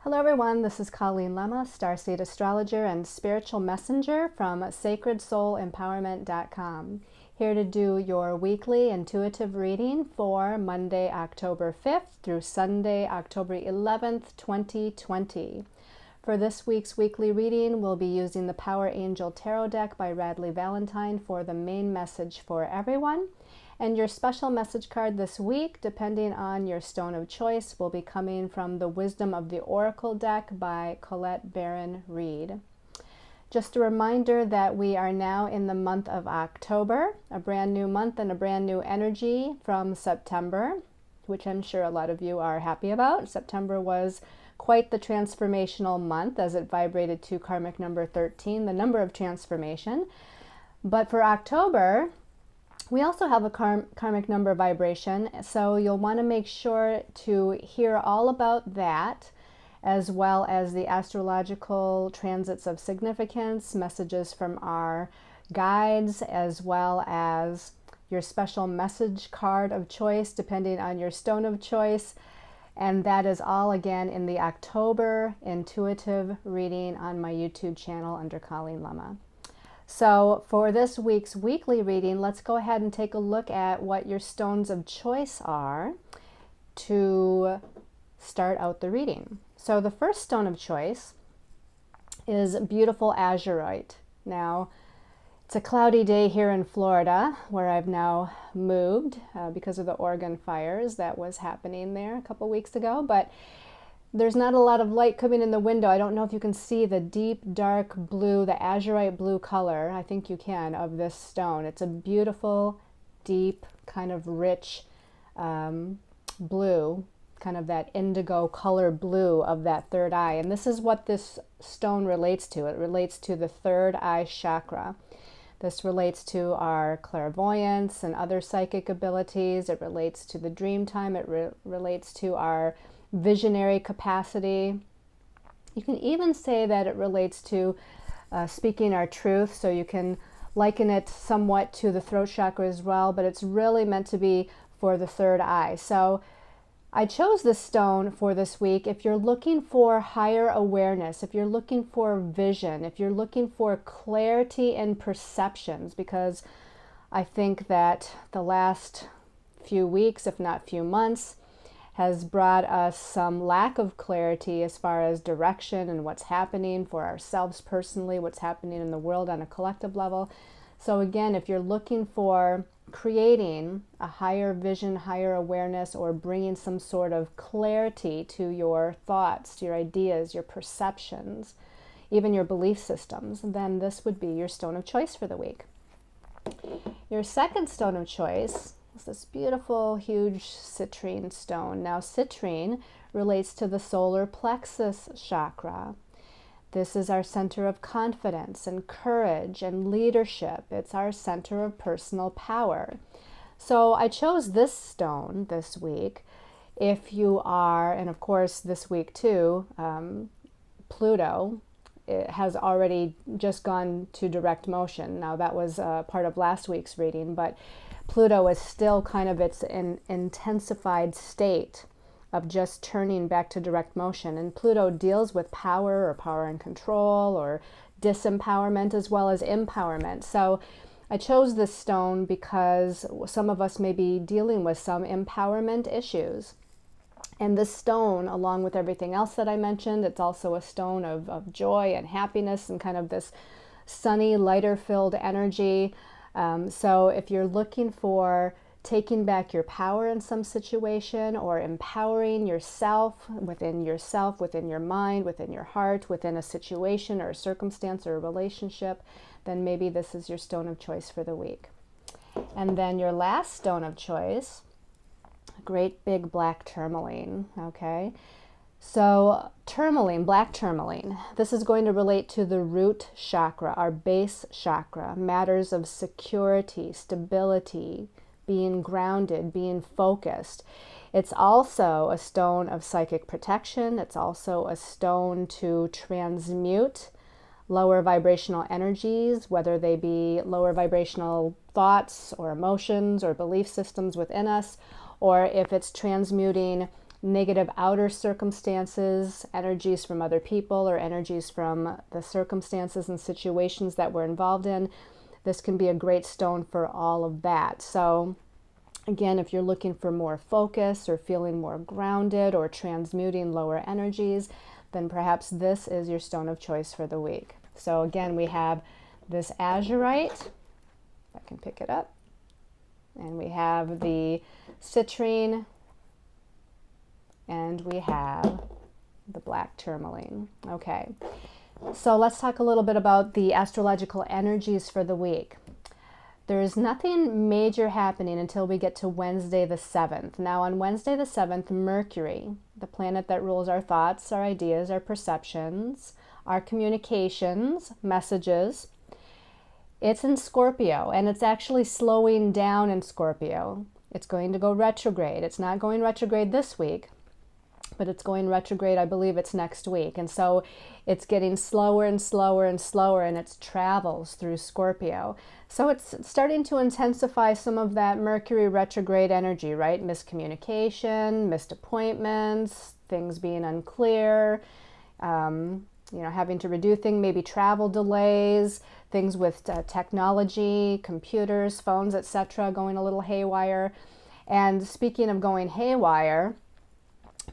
Hello everyone, this is Colleen Lemma, Starseed Astrologer and Spiritual Messenger from sacredsoulempowerment.com. Here to do your weekly intuitive reading for Monday, October 5th through Sunday, October 11th, 2020. For this week's weekly reading, we'll be using the Power Angel Tarot deck by Radleigh Valentine for the main message for everyone. And your special message card this week, depending on your stone of choice, will be coming from the Wisdom of the Oracle deck by Colette Baron Reed. Just a reminder that we are now in the month of October, a brand new month and a brand new energy from September, which I'm sure a lot of you are happy about. September was quite the transformational month as it vibrated to karmic number 13, the number of transformation. But for October, we also have a karmic number vibration, so you'll want to make sure to hear all about that, as well as the astrological transits of significance, messages from our guides, as well as your special message card of choice, depending on your stone of choice. And that is all again in the October intuitive reading on my YouTube channel under Colleen Lemma. So for this week's weekly reading, let's go ahead and take a look at what your stones of choice are to start out the reading. So the first stone of choice is beautiful azurite. Now, it's a cloudy day here in Florida, where I've now moved because of the Oregon fires that was happening there a couple weeks ago, but there's not a lot of light coming in the window. I don't know if you can see the deep, dark blue, the azurite blue color, I think you can, of this stone. It's a beautiful, deep, kind of rich blue, kind of that indigo color blue of that third eye. And this is what this stone relates to. It relates to the third eye chakra. This relates to our clairvoyance and other psychic abilities. It relates to the dream time. It relates to our visionary capacity. You can even say that it relates to speaking our truth, so you can liken it somewhat to the throat chakra as well, but it's really meant to be for the third eye. So I chose this stone for this week if you're looking for higher awareness, if you're looking for vision, if you're looking for clarity in perceptions, because I think that the last few weeks, if not few months, has brought us some lack of clarity as far as direction and what's happening for ourselves personally, what's happening in the world on a collective level. So again, if you're looking for creating a higher vision, higher awareness, or bringing some sort of clarity to your thoughts, to your ideas, your perceptions, even your belief systems, then this would be your stone of choice for the week. Your second stone of choice is this beautiful, huge citrine stone. Now, citrine relates to the solar plexus chakra. This is our center of confidence and courage and leadership. It's our center of personal power. So I chose this stone this week. If you are, and of course this week too, Pluto, it has already just gone to direct motion. Now that was part of last week's reading, but Pluto is still kind of its intensified state of just turning back to direct motion. And Pluto deals with power or power and control or disempowerment as well as empowerment. So I chose this stone because some of us may be dealing with some empowerment issues. And this stone, along with everything else that I mentioned, it's also a stone of joy and happiness and kind of this sunny, lighter-filled energy. So if you're looking for taking back your power in some situation or empowering yourself, within your mind, within your heart, within a situation or a circumstance or a relationship, then maybe this is your stone of choice for the week. And then your last stone of choice, a great big black tourmaline, okay? So tourmaline, black tourmaline, this is going to relate to the root chakra, our base chakra, matters of security, stability, being grounded, being focused. It's also a stone of psychic protection. It's also a stone to transmute lower vibrational energies, whether they be lower vibrational thoughts or emotions or belief systems within us, or if it's transmuting negative outer circumstances, energies from other people, or energies from the circumstances and situations that we're involved in. This can be a great stone for all of that. So again, if you're looking for more focus or feeling more grounded or transmuting lower energies, then perhaps this is your stone of choice for the week. So again, we have this azurite. I can pick it up. And we have the citrine. And we have the black tourmaline. Okay, so let's talk a little bit about the astrological energies for the week. There is nothing major happening until we get to Wednesday the 7th. Now on Wednesday the 7th, Mercury, the planet that rules our thoughts, our ideas, our perceptions, our communications, messages, it's in Scorpio, and it's actually slowing down in Scorpio. It's going to go retrograde. It's not going retrograde this week, but it's going retrograde, I believe it's next week. And so it's getting slower and slower and slower in its travels through Scorpio. So it's starting to intensify some of that Mercury retrograde energy, right? Miscommunication, missed appointments, things being unclear, having to redo things, maybe travel delays, things with technology, computers, phones, etc., going a little haywire. And speaking of going haywire,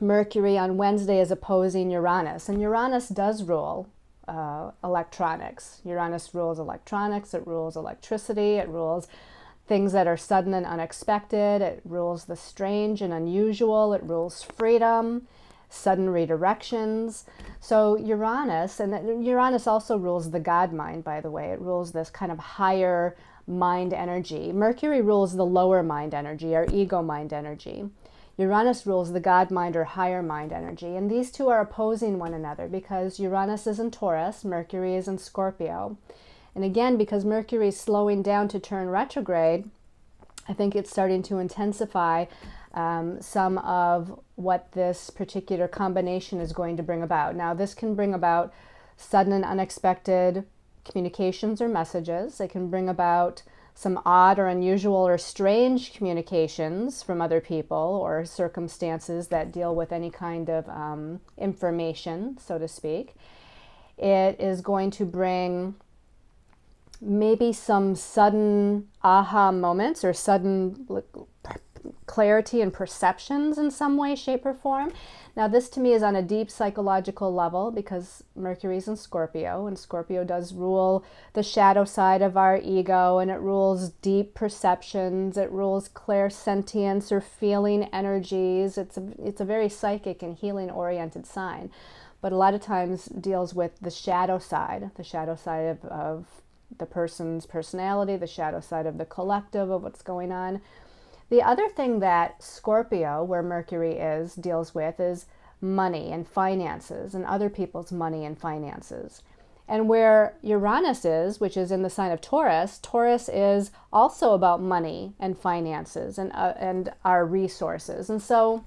Mercury on Wednesday is opposing Uranus, and Uranus does rule electronics. Uranus rules electronics, it rules electricity, it rules things that are sudden and unexpected, it rules the strange and unusual, it rules freedom, sudden redirections. So Uranus, and Uranus also rules the God mind, by the way. It rules this kind of higher mind energy. Mercury rules the lower mind energy, our ego mind energy. Uranus rules the God mind or higher mind energy, and these two are opposing one another because Uranus is in Taurus, Mercury is in Scorpio. And again, because Mercury is slowing down to turn retrograde, I think it's starting to intensify some of what this particular combination is going to bring about. Now, this can bring about sudden and unexpected communications or messages. It can bring about some odd or unusual or strange communications from other people or circumstances that deal with any kind of information, so to speak. It is going to bring maybe some sudden aha moments or sudden clarity and perceptions in some way, shape, or form. Now, this to me is on a deep psychological level because Mercury is in Scorpio, and Scorpio does rule the shadow side of our ego, and it rules deep perceptions, it rules clairsentience or feeling energies. It's a very psychic and healing oriented sign, but a lot of times deals with the shadow side of the person's personality, the shadow side of the collective of what's going on. The other thing that Scorpio, where Mercury is, deals with is money and finances and other people's money and finances. And where Uranus is, which is in the sign of Taurus, Taurus is also about money and finances and our resources. And so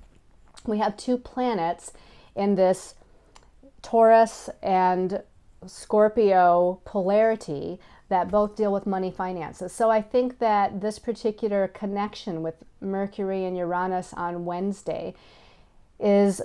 we have two planets in this Taurus and Scorpio polarity that both deal with money finances. So I think that this particular connection with Mercury and Uranus on Wednesday is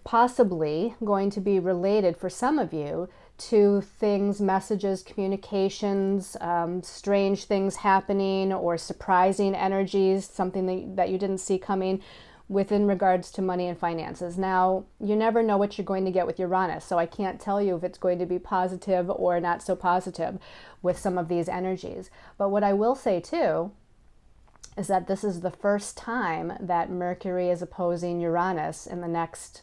possibly going to be related for some of you to things, messages, communications, strange things happening or surprising energies, something that you didn't see coming within regards to money and finances. Now, you never know what you're going to get with Uranus, so I can't tell you if it's going to be positive or not so positive with some of these energies. But what I will say too is that this is the first time that Mercury is opposing Uranus in the next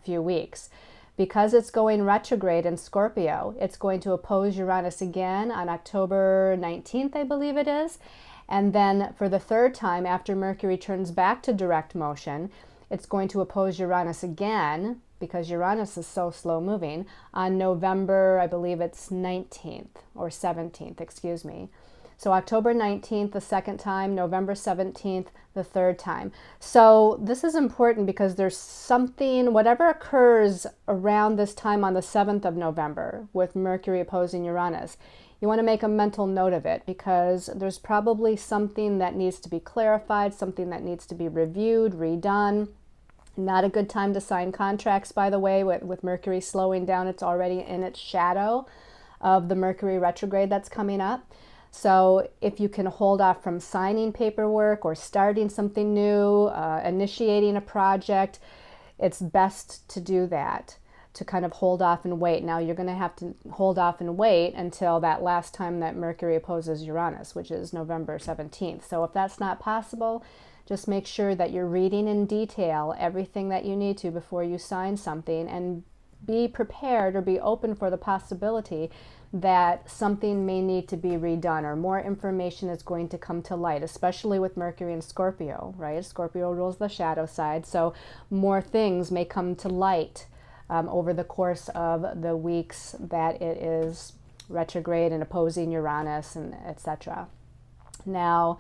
few weeks. Because it's going retrograde in Scorpio, it's going to oppose Uranus again on October 19th, I believe it is. And then for the third time, after Mercury turns back to direct motion, it's going to oppose Uranus again, because Uranus is so slow moving, on November, I believe it's 19th or 17th, excuse me. So October 19th, the second time, November 17th, the third time. So this is important because there's something, whatever occurs around this time on the 7th of November with Mercury opposing Uranus, you want to make a mental note of it because there's probably something that needs to be clarified, something that needs to be reviewed, redone. Not a good time to sign contracts, by the way, with Mercury slowing down. It's already in its shadow of the Mercury retrograde that's coming up. So if you can hold off from signing paperwork or starting something new, initiating a project, it's best to do that, to kind of hold off and wait. Now you're going to have to hold off and wait until that last time that Mercury opposes Uranus, which is November 17th. So if that's not possible, just make sure that you're reading in detail everything that you need to before you sign something, and be prepared or be open for the possibility that something may need to be redone, or more information is going to come to light, especially with Mercury and Scorpio, right? Scorpio rules the shadow side, so more things may come to light over the course of the weeks that it is retrograde and opposing Uranus, and etc. Now,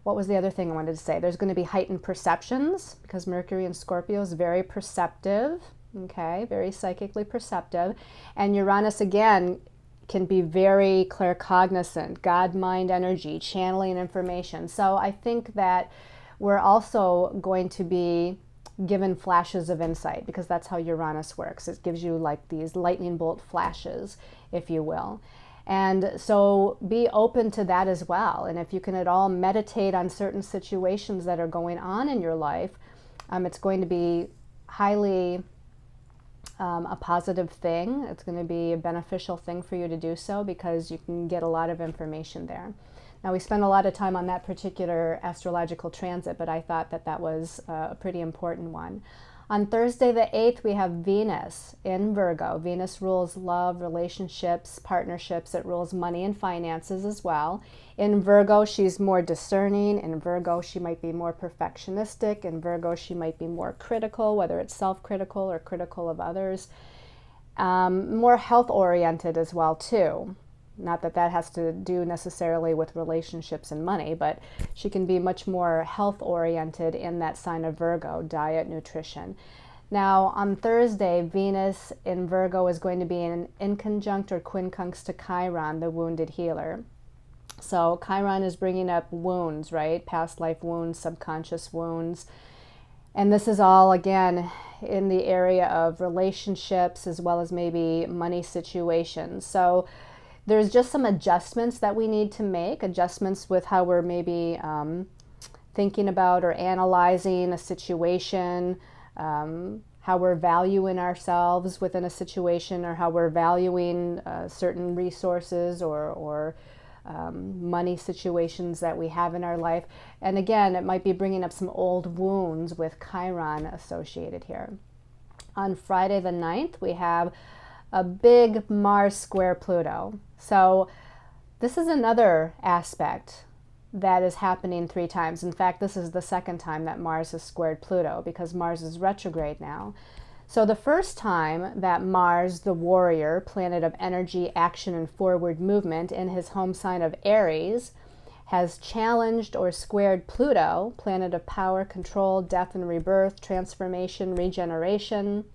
what was the other thing I wanted to say? There's going to be heightened perceptions because Mercury in Scorpio is very perceptive, okay, very psychically perceptive. And Uranus, again, can be very claircognizant, God-mind energy, channeling information. So I think that we're also going to be given flashes of insight, because that's how Uranus works. It gives you like these lightning bolt flashes, if you will. And so be open to that as well. And if you can at all meditate on certain situations that are going on in your life, it's going to be highly a positive thing. It's going to be a beneficial thing for you to do so, because you can get a lot of information there. Now, we spent a lot of time on that particular astrological transit, but I thought that that was a pretty important one. On Thursday the 8th, we have Venus in Virgo. Venus rules love, relationships, partnerships. It rules money and finances as well. In Virgo, she's more discerning. In Virgo, she might be more perfectionistic. In Virgo, she might be more critical, whether it's self-critical or critical of others. More health-oriented as well, too. Not that that has to do necessarily with relationships and money, but she can be much more health-oriented in that sign of Virgo, diet, nutrition. Now, on Thursday, Venus in Virgo is going to be in conjunct or quincunx to Chiron, the wounded healer. So Chiron is bringing up wounds, right? Past life wounds, subconscious wounds. And this is all, again, in the area of relationships as well as maybe money situations. So there's just some adjustments that we need to make, adjustments with how we're maybe thinking about or analyzing a situation, how we're valuing ourselves within a situation, or how we're valuing certain resources or money situations that we have in our life. And again, it might be bringing up some old wounds with Chiron associated here. On Friday the 9th, we have a big Mars square Pluto. So this is another aspect that is happening 3 times. In fact, this is the second time that Mars has squared Pluto, because Mars is retrograde now. So the first time that Mars, the warrior, planet of energy, action, and forward movement in his home sign of Aries, has challenged or squared Pluto, planet of power, control, death and rebirth, transformation, regeneration.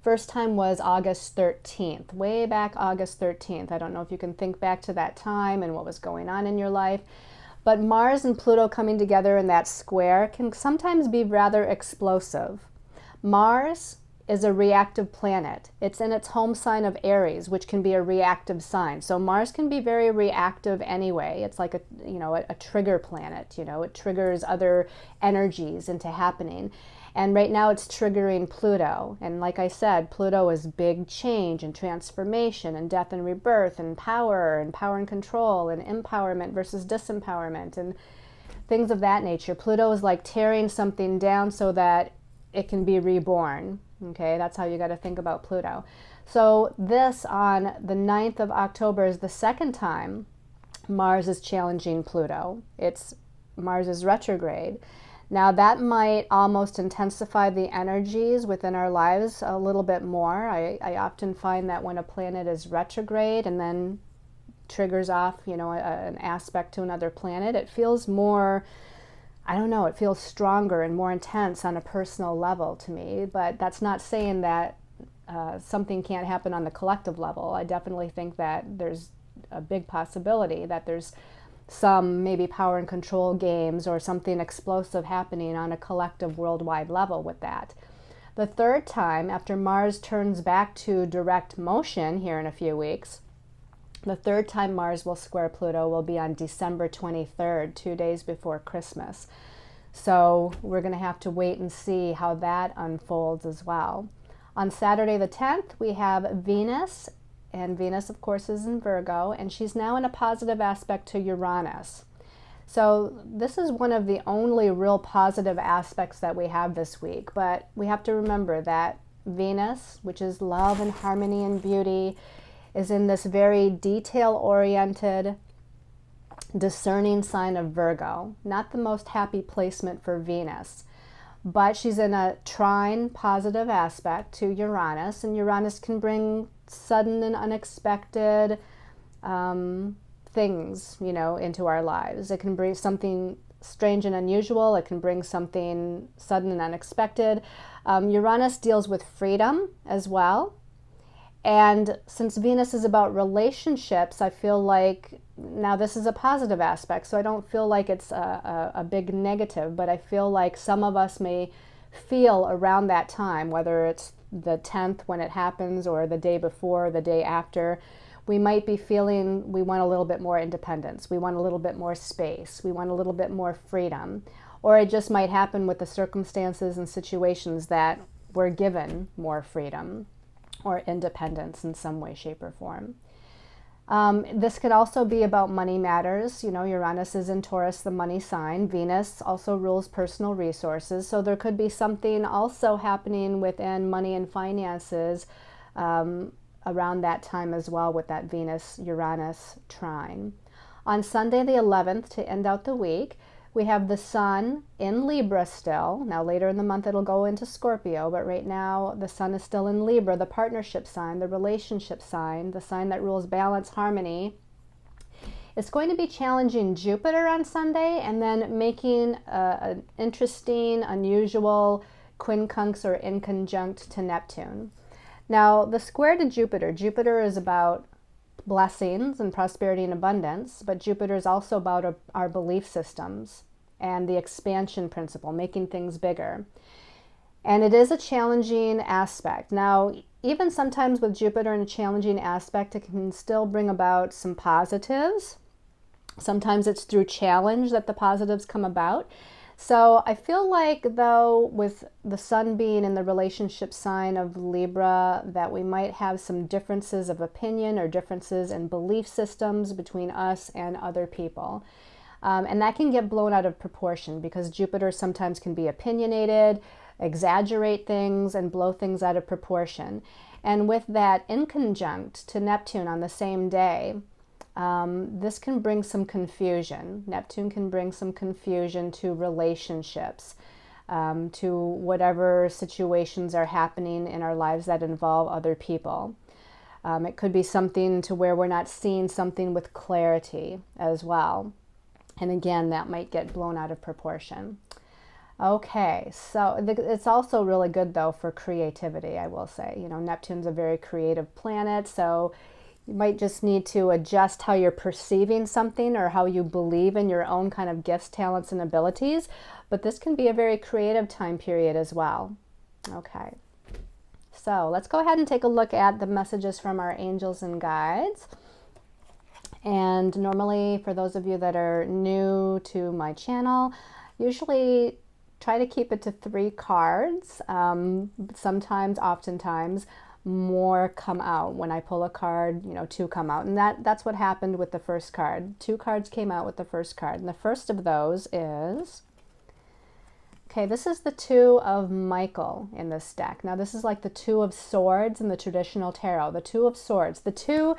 First time was August 13th, way back August 13th. I don't know if you can think back to that time and what was going on in your life. But Mars and Pluto coming together in that square can sometimes be rather explosive. Mars is a reactive planet. It's in its home sign of Aries, which can be a reactive sign. So Mars can be very reactive anyway. It's like a trigger planet. It triggers other energies into happening. And right now it's triggering Pluto. And like I said, Pluto is big change and transformation and death and rebirth and power and control and empowerment versus disempowerment and things of that nature. Pluto is like tearing something down so that it can be reborn. Okay, that's how you got to think about Pluto. So this on the 9th of October is the second time Mars is challenging Pluto. Mars is retrograde. Now that might almost intensify the energies within our lives a little bit more. I often find that when a planet is retrograde and then triggers off, an aspect to another planet, it feels more, I don't know, it feels stronger and more intense on a personal level to me. But that's not saying that something can't happen on the collective level. I definitely think that there's a big possibility that there's some maybe power and control games or something explosive happening on a collective worldwide level with that. The third time, after Mars turns back to direct motion here in a few weeks, the third time Mars will square Pluto will be on December 23rd, 2 days before Christmas. So we're going to have to wait and see how that unfolds as well. On Saturday the 10th, we have Venus, and Venus, of course, is in Virgo, and she's now in a positive aspect to Uranus. So this is one of the only real positive aspects that we have this week, but we have to remember that Venus, which is love and harmony and beauty, is in this very detail-oriented, discerning sign of Virgo. Not the most happy placement for Venus, but she's in a trine positive aspect to Uranus, and Uranus can bring sudden and unexpected things, into our lives. It can bring something strange and unusual. It can bring something sudden and unexpected. Uranus deals with freedom as well. And since Venus is about relationships, I feel like now this is a positive aspect, so I don't feel like it's a big negative, but I feel like some of us may feel around that time, whether it's the 10th when it happens or the day before, the day after, we might be feeling we want a little bit more independence, we want a little bit more space, we want a little bit more freedom, or it just might happen with the circumstances and situations that we're given more freedom or independence in some way, shape, or form. This could also be about money matters. Uranus is in Taurus, the money sign. Venus also rules personal resources. So there could be something also happening within money and finances around that time as well with that Venus-Uranus trine. On Sunday the 11th, to end out the week, we have the Sun in Libra still. Now later in the month it'll go into Scorpio, but right now the Sun is still in Libra, the partnership sign, the relationship sign, the sign that rules balance, harmony. It's going to be challenging Jupiter on Sunday and then making an interesting, unusual quincunx or inconjunct to Neptune. Now the square to Jupiter is about blessings and prosperity and abundance, but Jupiter is also about our belief systems and the expansion principle, making things bigger. And it is a challenging aspect. Now, even sometimes with Jupiter in a challenging aspect, it can still bring about some positives. Sometimes it's through challenge that the positives come about. So I feel like, though, with the Sun being in the relationship sign of Libra, that we might have some differences of opinion or differences in belief systems between us and other people. And that can get blown out of proportion because Jupiter sometimes can be opinionated, exaggerate things, and blow things out of proportion. And with that inconjunct to Neptune on the same day, this can bring some confusion. Neptune can bring some confusion to relationships, to whatever situations are happening in our lives that involve other people. It could be something to where we're not seeing something with clarity as well. And again, that might get blown out of proportion. Okay, so it's also really good, though, for creativity, I will say. Neptune's a very creative planet, so you might just need to adjust how you're perceiving something or how you believe in your own kind of gifts, talents, and abilities. But this can be a very creative time period as well. Okay, so let's go ahead and take a look at the messages from our angels and guides. And normally, for those of you that are new to my channel, usually try to keep it to 3 cards. Sometimes, oftentimes, more come out. When I pull a card, 2 come out. And that's what happened with the first card. 2 cards came out with the first card. And the first of those is, okay, this is the 2 of Michael in this deck. Now this is like the 2 of Swords in the traditional tarot. The 2 of Swords. The two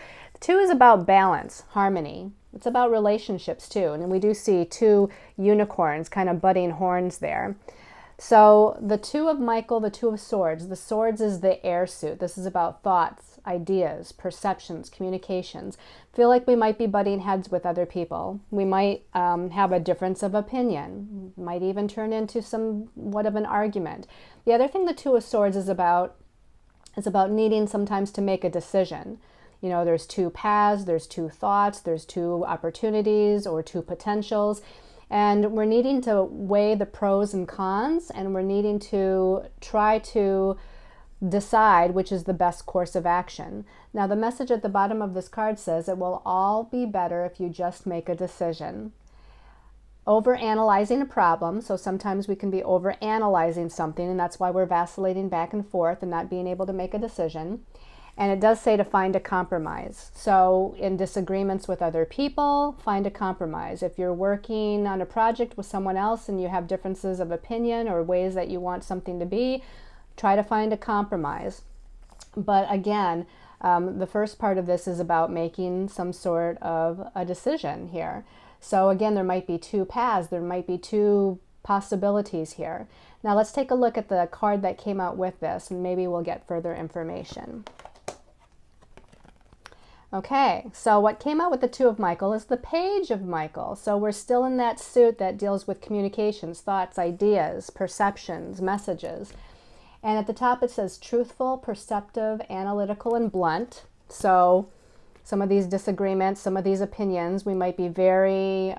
is about balance, harmony. It's about relationships too. And we do see 2 unicorns kind of butting horns there. So the 2 of Michael, the 2 of Swords. The Swords is the air suit. This is about thoughts, ideas, perceptions, communications. Feel like we might be butting heads with other people. We might have a difference of opinion. Might even turn into somewhat of an argument. The other thing the 2 of Swords is about needing sometimes to make a decision. You know, there's two paths, there's two thoughts, there's two opportunities or two potentials. And we're needing to weigh the pros and cons, and we're needing to try to decide which is the best course of action. Now, the message at the bottom of this card says it will all be better if you just make a decision. Overanalyzing a problem, so sometimes we can be overanalyzing something, and that's why we're vacillating back and forth and not being able to make a decision. And it does say to find a compromise. So in disagreements with other people, find a compromise. If you're working on a project with someone else and you have differences of opinion or ways that you want something to be, try to find a compromise. But again, the first part of this is about making some sort of a decision here. So again, there might be two paths, there might be two possibilities here. Now let's take a look at the card that came out with this, and maybe we'll get further information. Okay, so what came out with the Two of Michael is the Page of Michael. So we're still in that suit that deals with communications, thoughts, ideas, perceptions, messages. And at the top it says truthful, perceptive, analytical, and blunt. So some of these disagreements, some of these opinions, we might be very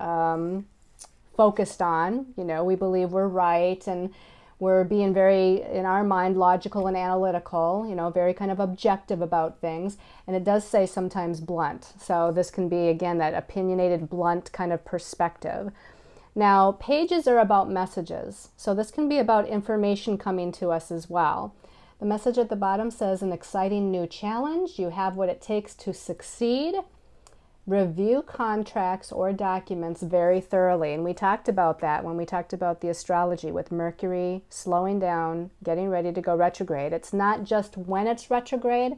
focused on. You know, we believe we're right, and we're being very, in our mind, logical and analytical, you know, very kind of objective about things. And it does say sometimes blunt. So this can be, again, that opinionated, blunt kind of perspective. Now, pages are about messages. So this can be about information coming to us as well. The message at the bottom says, an exciting new challenge. You have what it takes to succeed. Review contracts or documents very thoroughly. And we talked about that when we talked about the astrology with Mercury slowing down, getting ready to go retrograde. It's not just when it's retrograde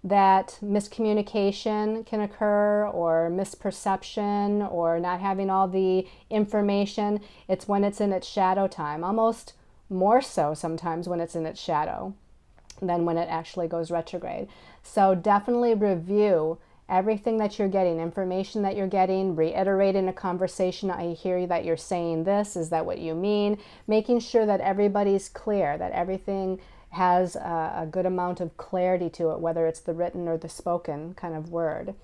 that miscommunication can occur or misperception or not having all the information. It's when it's in its shadow time, almost more so sometimes when it's in its shadow than when it actually goes retrograde. So definitely review everything that you're getting, information that you're getting, reiterate in a conversation, I hear that you're saying this, is that what you mean? Making sure that everybody's clear, that everything has a good amount of clarity to it, whether it's the written or the spoken kind of word.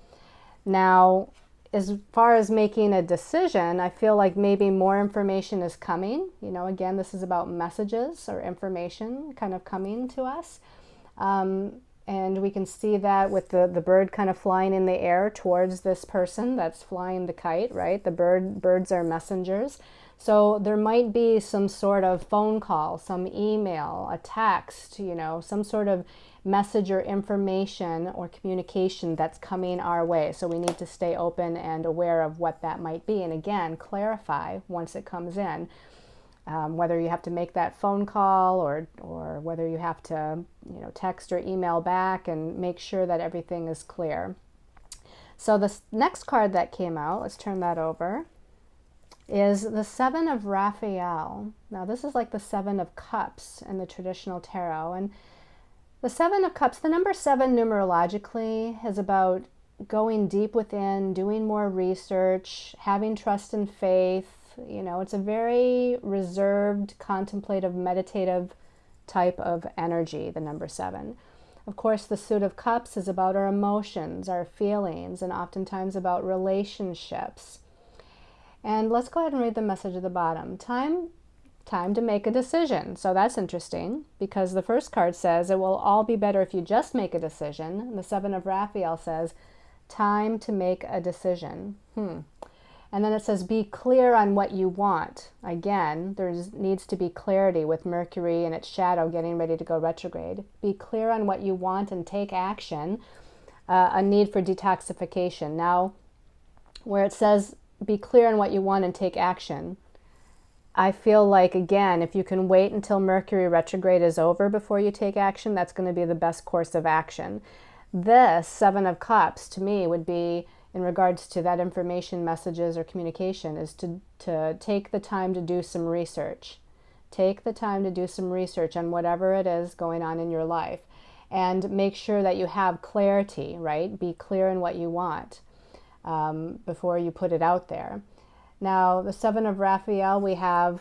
Now, as far as making a decision, I feel like maybe more information is coming. You know, again, this is about messages or information kind of coming to us. And we can see that with the bird kind of flying in the air towards this person that's flying the kite, right? The birds are messengers. So there might be some sort of phone call, some email, a text, you know, some sort of message or information or communication that's coming our way. So we need to stay open and aware of what that might be. And again, clarify once it comes in. Whether you have to make that phone call or whether you have to, you know, text or email back and make sure that everything is clear. So this next card that came out, let's turn that over, is the Seven of Raphael. Now this is like the Seven of Cups in the traditional tarot. And the Seven of Cups, the number 7 numerologically is about going deep within, doing more research, having trust and faith. You know, it's a very reserved, contemplative, meditative type of energy, the number 7. Of course, the Suit of Cups is about our emotions, our feelings, and oftentimes about relationships. And let's go ahead and read the message at the bottom. Time to make a decision. So that's interesting because the first card says it will all be better if you just make a decision. And the Seven of Raphael says time to make a decision. And then it says, be clear on what you want. Again, there needs to be clarity with Mercury and its shadow getting ready to go retrograde. Be clear on what you want and take action. A need for detoxification. Now, where it says, be clear on what you want and take action, I feel like, again, if you can wait until Mercury retrograde is over before you take action, that's going to be the best course of action. This Seven of Cups, to me, would be, in regards to that information, messages, or communication, is to take the time to do some research. Take the time to do some research on whatever it is going on in your life. And make sure that you have clarity, right? Be clear in what you want before you put it out there. Now, the Seven of Raphael, we have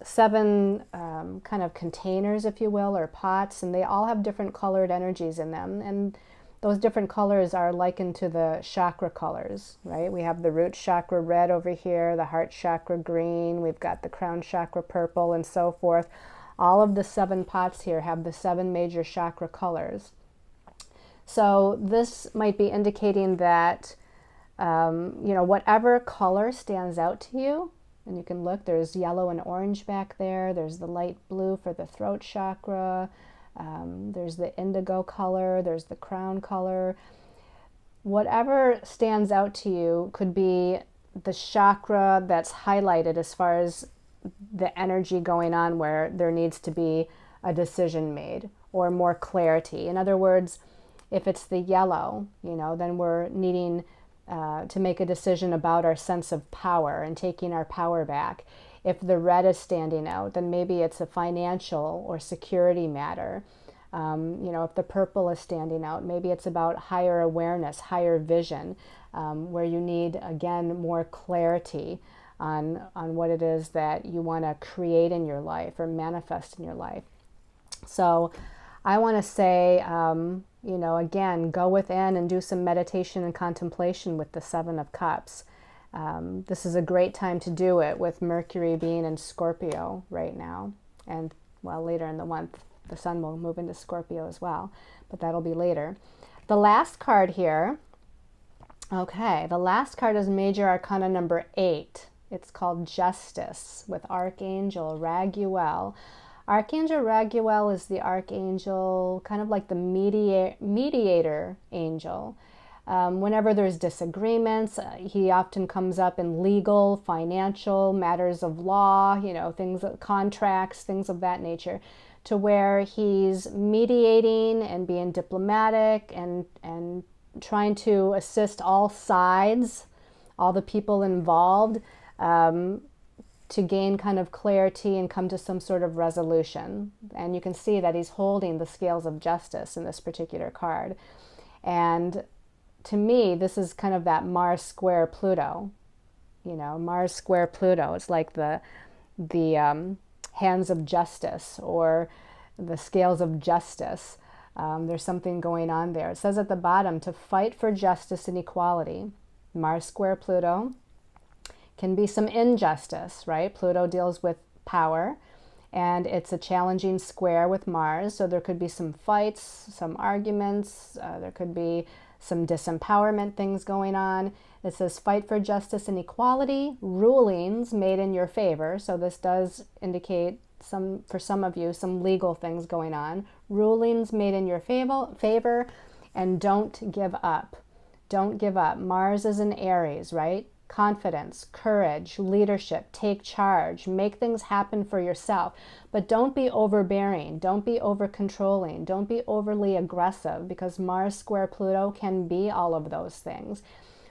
7 kind of containers, if you will, or pots, and they all have different colored energies in them. And those different colors are likened to the chakra colors, right? We have the root chakra red over here, the heart chakra green, we've got the crown chakra purple, and so forth. All of the 7 pots here have the 7 major chakra colors. So this might be indicating that, whatever color stands out to you, and you can look, there's yellow and orange back there, there's the light blue for the throat chakra, there's the indigo color, there's the crown color. Whatever stands out to you could be the chakra that's highlighted as far as the energy going on where there needs to be a decision made or more clarity. In other words, if it's the yellow, then we're needing to make a decision about our sense of power and taking our power back. If the red is standing out, then maybe it's a financial or security matter. If the purple is standing out, maybe it's about higher awareness, higher vision, where you need, again, more clarity on what it is that you want to create in your life or manifest in your life. So I want to say, again, go within and do some meditation and contemplation with the 7 of Cups. This is a great time to do it with Mercury being in Scorpio right now. And, later in the month, the sun will move into Scorpio as well, but that'll be later. The last card here, the last card is Major Arcana number 8. It's called Justice with Archangel Raguel. Archangel Raguel is the archangel, kind of like the mediator angel. Whenever there's disagreements, he often comes up in legal, financial, matters of law, things, contracts, things of that nature, to where he's mediating and being diplomatic and trying to assist all sides, all the people involved, to gain kind of clarity and come to some sort of resolution. And you can see that he's holding the scales of justice in this particular card. And to me, this is kind of that Mars square Pluto. Mars square Pluto. It's like the hands of justice or the scales of justice. There's something going on there. It says at the bottom, to fight for justice and equality. Mars square Pluto. Can be some injustice, right? Pluto deals with power, and it's a challenging square with Mars, so there could be some fights, some arguments, there could be some disempowerment things going on. It says fight for justice and equality, rulings made in your favor, so this does indicate for some of you, some legal things going on. Rulings made in your favor, and don't give up. Don't give up. Mars is in Aries, right? Confidence, courage, leadership, take charge, make things happen for yourself. But don't be overbearing, don't be over-controlling, don't be overly aggressive, because Mars square Pluto can be all of those things.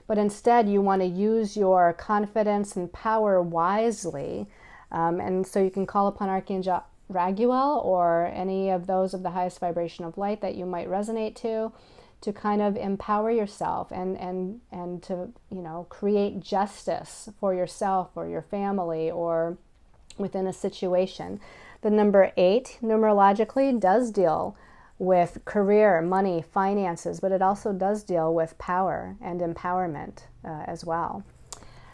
But instead, you want to use your confidence and power wisely. And so you can call upon Archangel Raguel or any of those of the highest vibration of light that you might resonate to kind of empower yourself and to, create justice for yourself or your family or within a situation. The number 8 numerologically does deal with career, money, finances, but it also does deal with power and empowerment as well.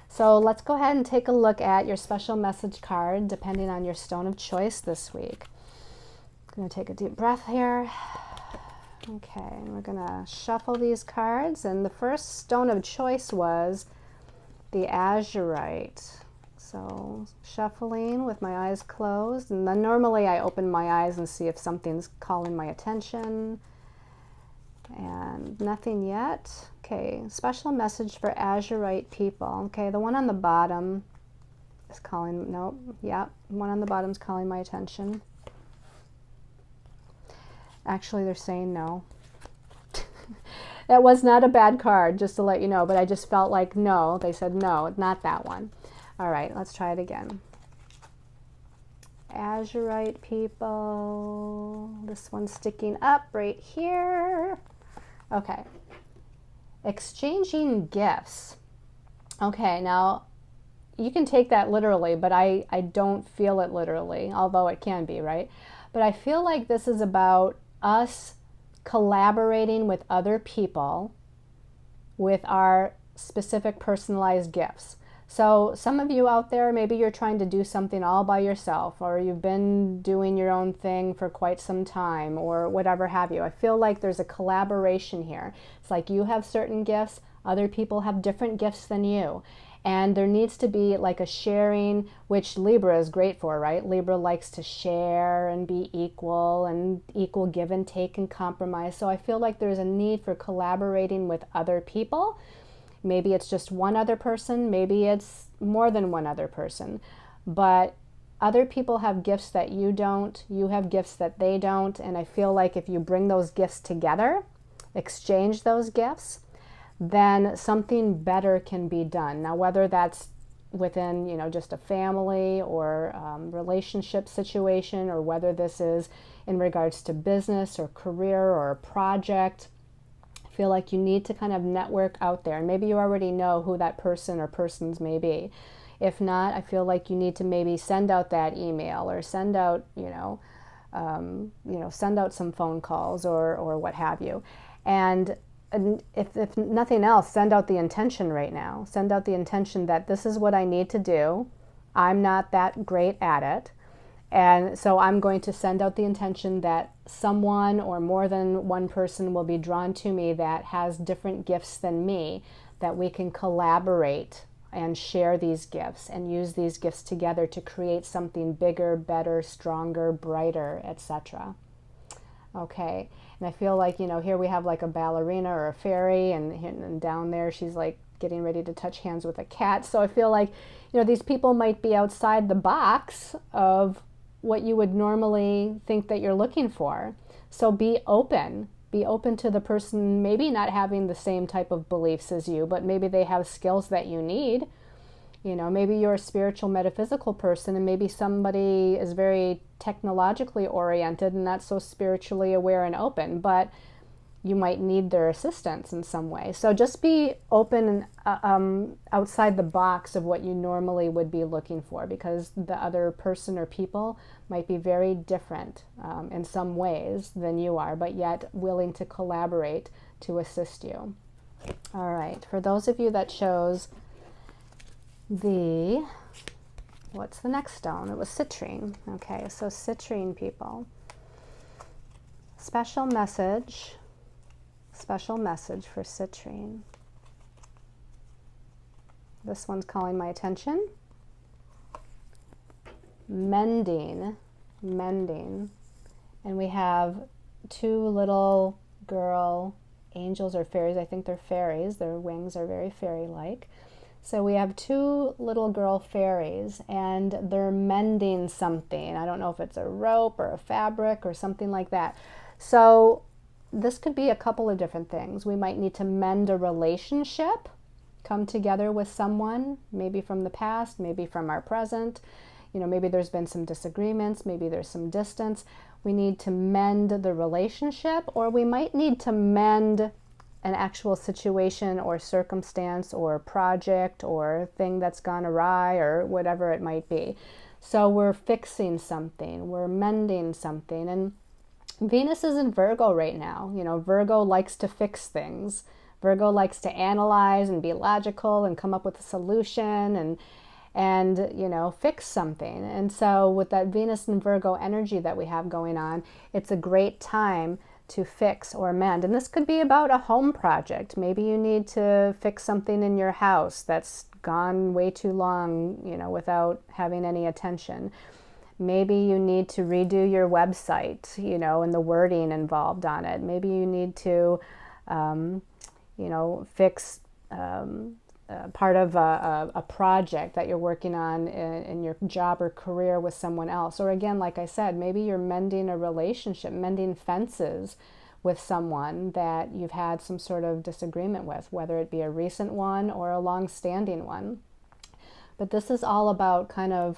So let's go ahead and take a look at your special message card depending on your stone of choice this week. I'm going to take a deep breath here. Okay, we're going to shuffle these cards, and the first stone of choice was the azurite. So shuffling with my eyes closed, and then normally I open my eyes and see if something's calling my attention, and nothing yet. Okay, special message for azurite people. Okay, the one on the bottom is calling, nope, yeah, one on the bottom is calling my attention. Actually, they're saying no. That was not a bad card, just to let you know, but I just felt like no. They said no, not that one. All right, let's try it again. Azurite people. This one's sticking up right here. Okay. Exchanging gifts. Okay, now you can take that literally, but I don't feel it literally, although it can be, right? But I feel like this is about us collaborating with other people with our specific personalized gifts. So some of you out there, maybe you're trying to do something all by yourself, or you've been doing your own thing for quite some time, or whatever have you. I feel like there's a collaboration here. It's like you have certain gifts, other people have different gifts than you. And there needs to be like a sharing, which Libra is great for, right? Libra likes to share and be equal, and equal give and take and compromise. So I feel like there's a need for collaborating with other people. Maybe it's just one other person, maybe it's more than one other person. But other people have gifts that you don't, you have gifts that they don't, and I feel like if you bring those gifts together, exchange those gifts, then something better can be done. Now, whether that's within, just a family or relationship situation, or whether this is in regards to business or career or a project, I feel like you need to kind of network out there. And maybe you already know who that person or persons may be. If not, I feel like you need to maybe send out that email, or send out, send out some phone calls or what have you. And if nothing else, send out the intention right now. Send out the intention that this is what I need to do. I'm not that great at it. And so I'm going to send out the intention that someone or more than one person will be drawn to me that has different gifts than me, that we can collaborate and share these gifts and use these gifts together to create something bigger, better, stronger, brighter, etc. Okay, and I feel like, here we have like a ballerina or a fairy, and down there she's like getting ready to touch hands with a cat. So I feel like, these people might be outside the box of what you would normally think that you're looking for. So be open. Be open to the person maybe not having the same type of beliefs as you, but maybe they have skills that you need. Maybe you're a spiritual, metaphysical person, and maybe somebody is very technologically oriented and not so spiritually aware and open, but you might need their assistance in some way. So just be open and outside the box of what you normally would be looking for, because the other person or people might be very different in some ways than you are, but yet willing to collaborate to assist you. All right, for those of you that chose what's the next stone? It was citrine. Okay, so citrine people. Special message for citrine. This one's calling my attention. Mending. And we have two little girl angels or fairies. I think they're fairies. Their wings are very fairy-like. So we have two little girl fairies, and they're mending something. I don't know if it's a rope or a fabric or something like that. So this could be a couple of different things. We might need to mend a relationship, come together with someone, maybe from the past, maybe from our present. Maybe there's been some disagreements, maybe there's some distance. We need to mend the relationship, or we might need to mend an actual situation or circumstance or project or thing that's gone awry or whatever it might be. So we're fixing something, we're mending something. And Venus is in Virgo right now. Virgo likes to fix things. Virgo likes to analyze and be logical and come up with a solution and fix something. And so with that Venus and Virgo energy that we have going on, it's a great time to fix or mend. And this could be about a home project. Maybe you need to fix something in your house that's gone way too long, without having any attention. Maybe you need to redo your website, and the wording involved on it. Maybe you need to, fix part of a project that you're working on in your job or career with someone else. Or again, like I said, maybe you're mending a relationship, mending fences with someone that you've had some sort of disagreement with, whether it be a recent one or a long-standing one. But this is all about kind of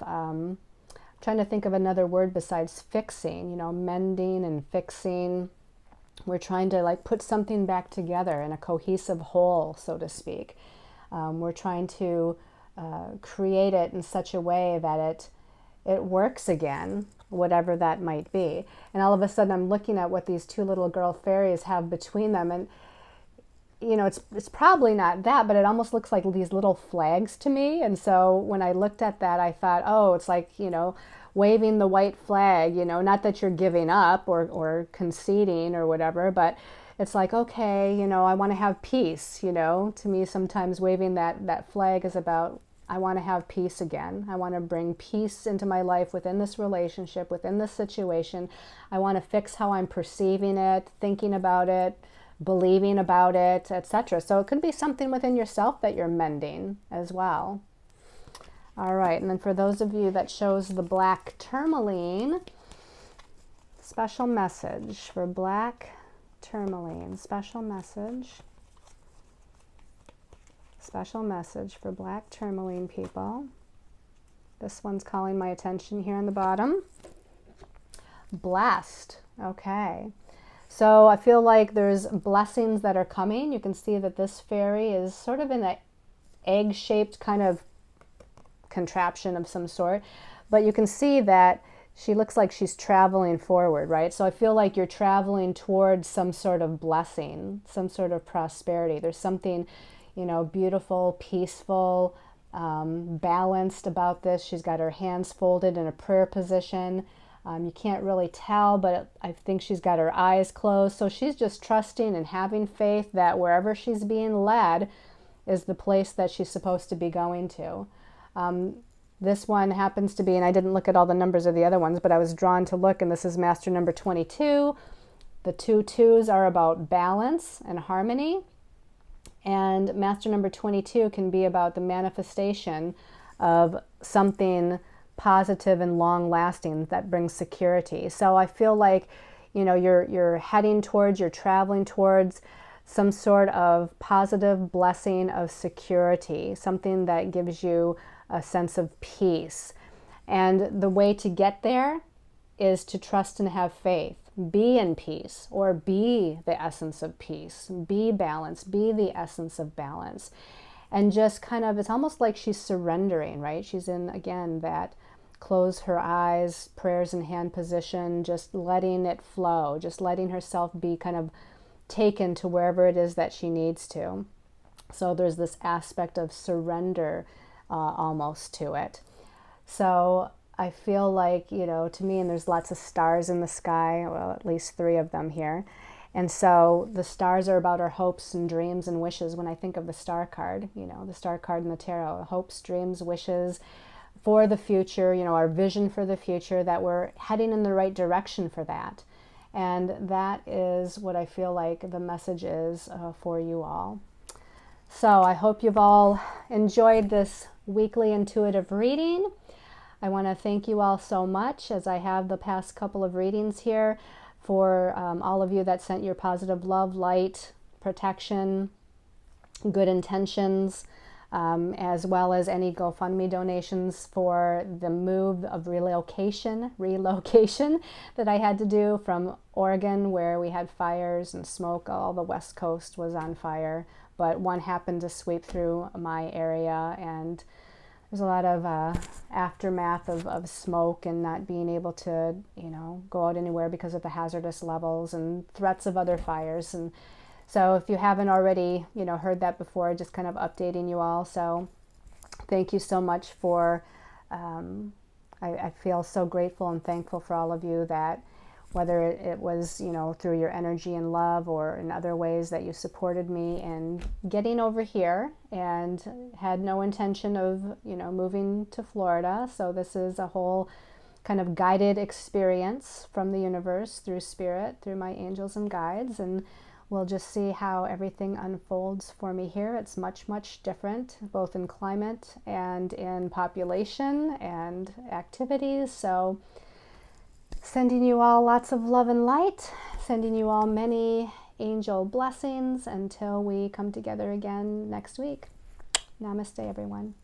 trying to think of another word besides fixing, mending and fixing. We're trying to put something back together in a cohesive whole, so to speak. We're trying to create it in such a way that it works again, whatever that might be. And all of a sudden I'm looking at what these two little girl fairies have between them, and it's probably not that, but it almost looks like these little flags to me. And so when I looked at that, I thought, oh, it's like, waving the white flag, not that you're giving up or conceding or whatever, but it's like, okay, I want to have peace. To me, sometimes waving that flag is about, I want to have peace again. I want to bring peace into my life within this relationship, within this situation. I want to fix how I'm perceiving it, thinking about it, believing about it, etc. So it could be something within yourself that you're mending as well. All right, and then for those of you that chose the black tourmaline, special message for black tourmaline, special message for black tourmaline people. This one's calling my attention here on the bottom. Blessed. Okay. So I feel like there's blessings that are coming. You can see that this fairy is sort of in an egg-shaped kind of contraption of some sort, but you can see that she looks like she's traveling forward, right? So I feel like you're traveling towards some sort of blessing, some sort of prosperity. There's something, beautiful, peaceful, balanced about this. She's got her hands folded in a prayer position. You can't really tell, but I think she's got her eyes closed. So she's just trusting and having faith that wherever she's being led is the place that she's supposed to be going to. This one happens to be, and I didn't look at all the numbers of the other ones, but I was drawn to look, and this is master number 22. The 2 2s are about balance and harmony. And master number 22 can be about the manifestation of something positive and long-lasting that brings security. So I feel like, you're heading towards, you're traveling towards some sort of positive blessing of security, something that gives you a sense of peace. And the way to get there is to trust and have faith. Be in peace, or be the essence of peace. Be balanced, be the essence of balance. And just kind of, it's almost like she's surrendering, right? She's in, again, that close her eyes, prayers in hand position, just letting it flow, just letting herself be kind of taken to wherever it is that she needs to. So there's this aspect of surrender almost to it. So I feel like, to me, and there's lots of stars in the sky, well, at least 3 of them here. And so the stars are about our hopes and dreams and wishes. When I think of the star card, the star card in the tarot, hopes, dreams, wishes for the future, our vision for the future, that we're heading in the right direction for that. And that is what I feel like the message is for you all. So I hope you've all enjoyed this weekly intuitive reading. I want to thank you all so much, as I have the past couple of readings here, for all of you that sent your positive love, light, protection, good intentions, as well as any GoFundMe donations for the move of relocation that I had to do from Oregon, where we had fires and smoke. All the West Coast was on fire, but one happened to sweep through my area, and there's a lot of aftermath of smoke and not being able to, go out anywhere because of the hazardous levels and threats of other fires. And so if you haven't already, heard that before, just kind of updating you all. So thank you so much for, I feel so grateful and thankful for all of you that, whether it was, through your energy and love or in other ways that you supported me in getting over here, and had no intention of, moving to Florida. So this is a whole kind of guided experience from the universe, through spirit, through my angels and guides. And we'll just see how everything unfolds for me here. It's much, much different, both in climate and in population and activities. So sending you all lots of love and light, sending you all many angel blessings until we come together again next week. Namaste, everyone.